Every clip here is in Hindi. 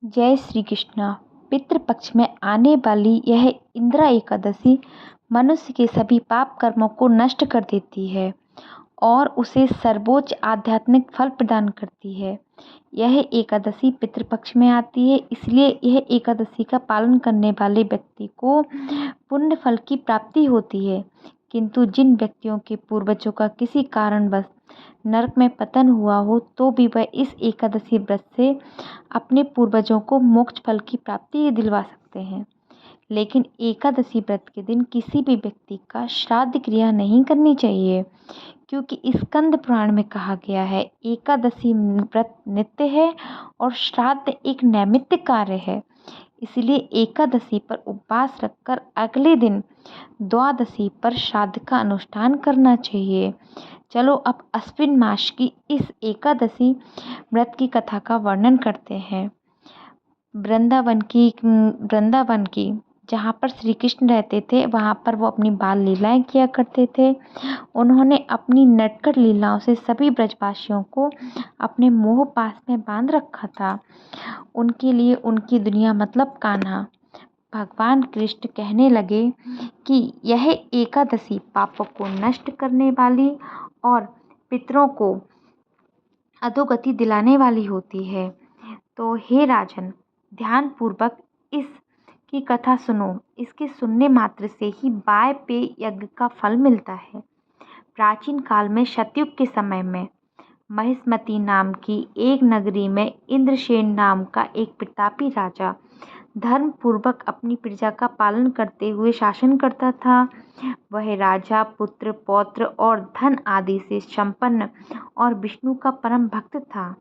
जय श्री कृष्णा। पितृपक्ष में आने वाली यह इंदिरा एकादशी मनुष्य के सभी पाप कर्मों को नष्ट कर देती है और उसे सर्वोच्च आध्यात्मिक फल प्रदान करती है। यह एकादशी पितृपक्ष में आती है, इसलिए यह एकादशी का पालन करने वाले व्यक्ति को पुण्य फल की प्राप्ति होती है। किंतु जिन व्यक्तियों के पूर्वजों का किसी कारणवश नरक में पतन हुआ हो, तो भी वह इस एकादशी व्रत से अपने पूर्वजों को मोक्ष फल की प्राप्ति दिलवा सकते हैं। लेकिन एकादशी व्रत के दिन किसी भी व्यक्ति का श्राद्ध क्रिया नहीं करनी चाहिए, क्योंकि स्कंद पुराण में कहा गया है एकादशी व्रत नित्य है और श्राद्ध एक नैमित्तिक कार्य है। इसलिए एकादशी पर उपवास रखकर अगले दिन द्वादशी पर श्राद्ध का अनुष्ठान करना चाहिए। चलो अब अश्विन मास की इस एकादशी व्रत की कथा का वर्णन करते हैं। वृंदावन की जहाँ पर श्री कृष्ण रहते थे, वहाँ पर वो अपनी बाल लीलाएं किया करते थे। उन्होंने अपनी नटखट लीलाओं से सभी ब्रजवासियों को अपने मोह पास में बांध रखा था। उनके लिए उनकी दुनिया मतलब कान्हा। भगवान कृष्ण कहने लगे कि यह एकादशी पापों को नष्ट करने वाली और पितरों को अधोगति दिलाने वाली होती है। तो हे राजन, ध्यान पूर्वक इसकी कथा सुनो। इसके सुनने मात्र से ही बाय पे यज्ञ का फल मिलता है। प्राचीन काल में सतयुग के समय में महिष्मती नाम की एक नगरी में इंद्रसेन नाम का एक प्रतापी राजा धर्म पूर्वक अपनी प्रजा का पालन करते हुए शासन करता था। वह राजा पुत्र पौत्र और धन आदि से संपन्न और विष्णु का परम भक्त था।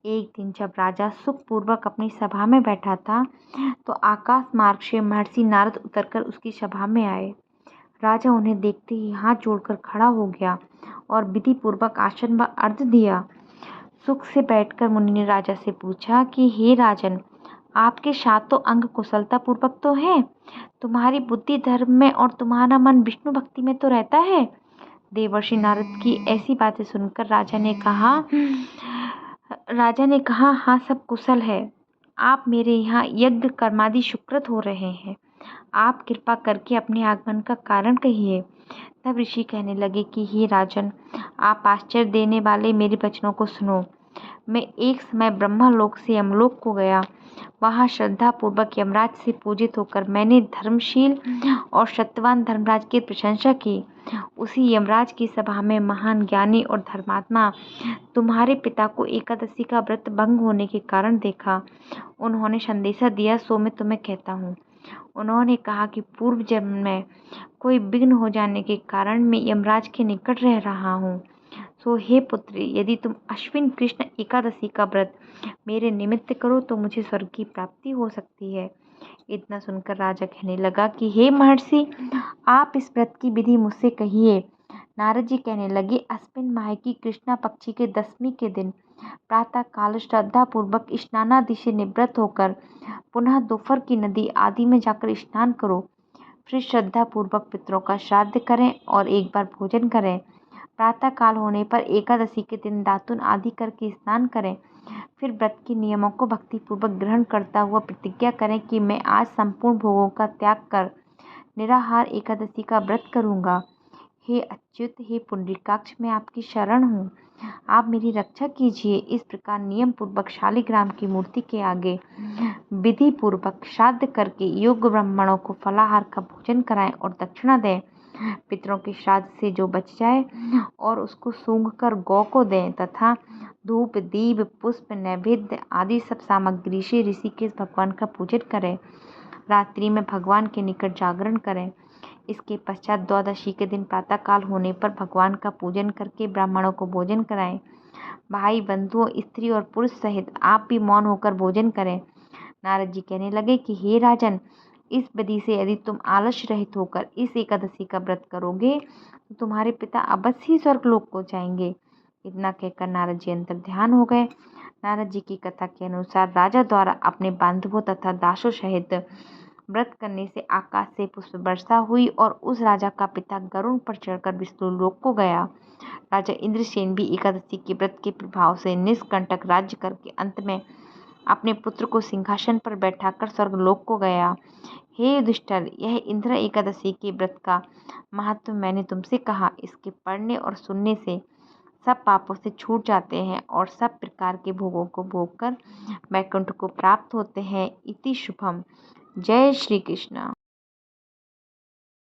एक दिन जब राजा सुखपूर्वक अपनी सभा में बैठा था, तो आकाश मार्ग से महर्षि नारद उतरकर उसकी सभा में आए। राजा उन्हें देखते ही हाथ जोड़कर खड़ा हो गया और विधि पूर्वक आसन व अर्घ्य दिया। सुख से बैठकर मुनि ने राजा से पूछा कि हे राजन, आपके सातों अंग कुशलता पूर्वक तो हैं, तुम्हारी बुद्धि धर्म में और तुम्हारा मन विष्णु भक्ति में तो रहता है। देवर्षि नारद की ऐसी बातें सुनकर राजा ने कहा हाँ, सब कुशल है। आप मेरे यहाँ यज्ञ कर्मादि सुकृत हो रहे हैं। आप कृपा करके अपने आगमन का कारण कहिए। तब ऋषि कहने लगे कि हे राजन, आप आश्चर्य देने वाले मेरे वचनों को सुनो। मैं एक समय ब्रह्मलोक से यमलोक को गया। वहाँ श्रद्धा पूर्वक यमराज से पूजित होकर मैंने धर्मशील और सत्यवान धर्मराज की प्रशंसा की। उसी यमराज की सभा में महान ज्ञानी और धर्मात्मा तुम्हारे पिता को एकादशी का व्रत भंग होने के कारण देखा। उन्होंने संदेशा दिया, सो मैं तुम्हें कहता हूँ। उन्होंने कहा कि पूर्व जन्म में कोई विघ्न हो जाने के कारण मैं यमराज के निकट रह रहा हूँ। सो हे पुत्री, यदि तुम अश्विन कृष्ण एकादशी का व्रत मेरे निमित्त करो तो मुझे स्वर्ग की प्राप्ति हो सकती है। इतना सुनकर राजा कहने लगा कि हे महर्षि, आप इस व्रत की विधि मुझसे कहिए। नारद जी कहने लगे, अश्विन माह की कृष्णा पक्षी के दशमी के दिन प्रातः काल श्रद्धा पूर्वक स्नानादि से निवृत्त होकर पुनः दोपहर की नदी आदि में जाकर स्नान करो। फिर श्रद्धा पूर्वक पितरों का श्राद्ध करें और एक बार भोजन करें। प्रातः काल होने पर एकादशी के दिन दातुन आदि करके स्नान करें। फिर व्रत के नियमों को भक्तिपूर्वक ग्रहण करता हुआ प्रतिज्ञा करें कि मैं आज संपूर्ण भोगों का त्याग कर निराहार एकादशी का व्रत करूँगा। हे अच्युत, हे पुंडरीकाक्ष, मैं आपकी शरण हूँ, आप मेरी रक्षा कीजिए। इस प्रकार नियम पूर्वक शालिग्राम की मूर्ति के आगे विधि पूर्वक श्राद्ध करके योग्य ब्राह्मणों को फलाहार का भोजन कराएं और दक्षिणा दें। पितरों के श्राद्ध से जो बच जाए और उसको सूंघ कर गौ को दें तथा धूप दीप पुष्प नैवेद्य आदि सब सामग्री से ऋषिकेश भगवान का पूजन करें। रात्रि में भगवान के निकट जागरण करें। इसके पश्चात द्वादशी के दिन प्रातःकाल होने पर भगवान का पूजन करके ब्राह्मणों को भोजन कराएं। भाई बंधुओं, स्त्री और पुरुष सहित आप भी मौन होकर भोजन करें। नारद जी कहने लगे कि हे राजन, इस विधि से यदि तुम आलस्य रहित होकर इस एकादशी का व्रत करोगे तो तुम्हारे पिता अवश्य ही स्वर्गलोक को जाएंगे। इतना कहकर नारद जी अंतर ध्यान हो गए। नारद जी की कथा के अनुसार राजा द्वारा अपने बांधवों तथा दासों सहित व्रत करने से आकाश से पुष्प वर्षा हुई और उस राजा का पिता गरुड़ पर चढ़कर विष्णु लोक को गया। राजा इंद्रसेन भी एकादशी के व्रत के प्रभाव से निष्कंटक राज्य करके अंत में अपने पुत्र को सिंहासन पर बैठाकर स्वर्गलोक को गया। हे युधिष्ठिर, यह इंद्र एकादशी के व्रत का महत्व मैंने तुमसे कहा। इसके पढ़ने और सुनने से सब पापों से छूट जाते हैं और सब प्रकार के भोगों को भोग कर वैकुंठ को प्राप्त होते हैं। इति शुभम। जय श्री कृष्ण।